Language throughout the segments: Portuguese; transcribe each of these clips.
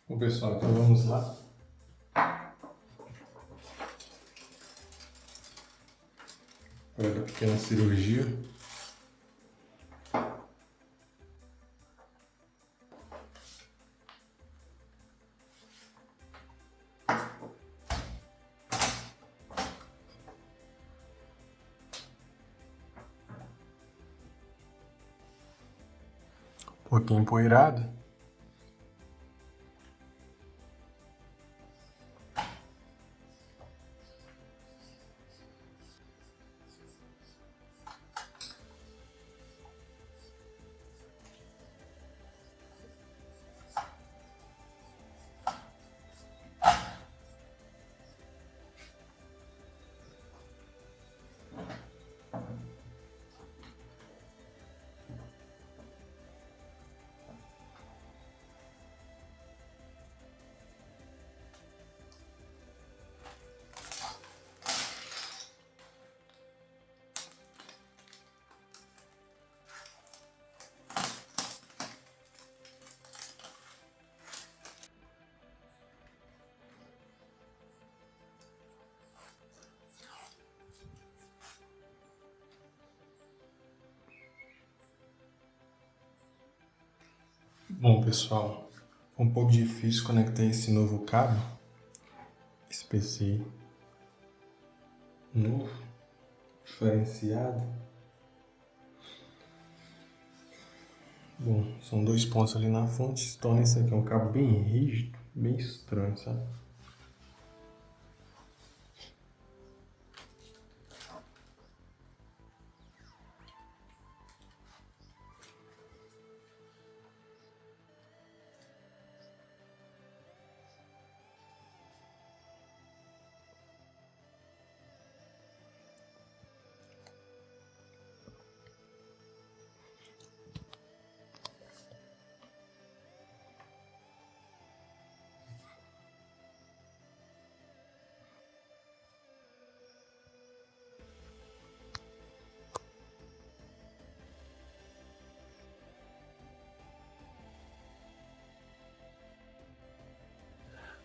Bom, pessoal, então vamos lá. Para a pequena cirurgia. Um pouquinho empoeirado. Bom, pessoal, foi um pouco difícil conectar esse novo cabo, esse PC novo, diferenciado. Bom, são dois pontos ali na fonte, isso torna esse aqui um cabo bem rígido, bem estranho, sabe?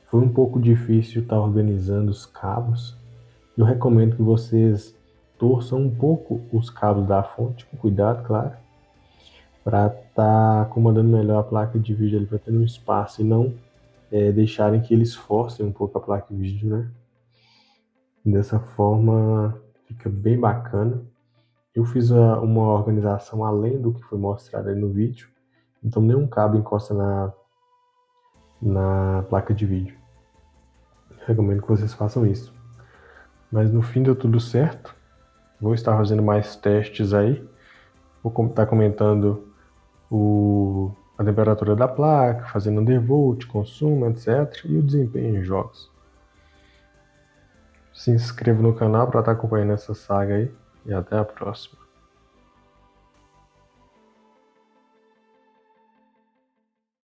Foi um pouco difícil estar organizando os cabos. Eu recomendo que vocês torçam um pouco os cabos da fonte, com cuidado, claro, para estar acomodando melhor a placa de vídeo ali, para ter um espaço e não deixarem que eles forcem um pouco a placa de vídeo, né? Dessa forma fica bem bacana. Eu fiz uma organização além do que foi mostrado aí no vídeo, então nenhum cabo encosta na placa de vídeo. Recomendo que vocês façam isso. Mas no fim deu tudo certo. Vou estar fazendo mais testes aí. Vou estar comentando a temperatura da placa, fazendo undervolt, consumo, etc. E o desempenho em jogos. Se inscreva no canal para estar acompanhando essa saga aí. E até a próxima.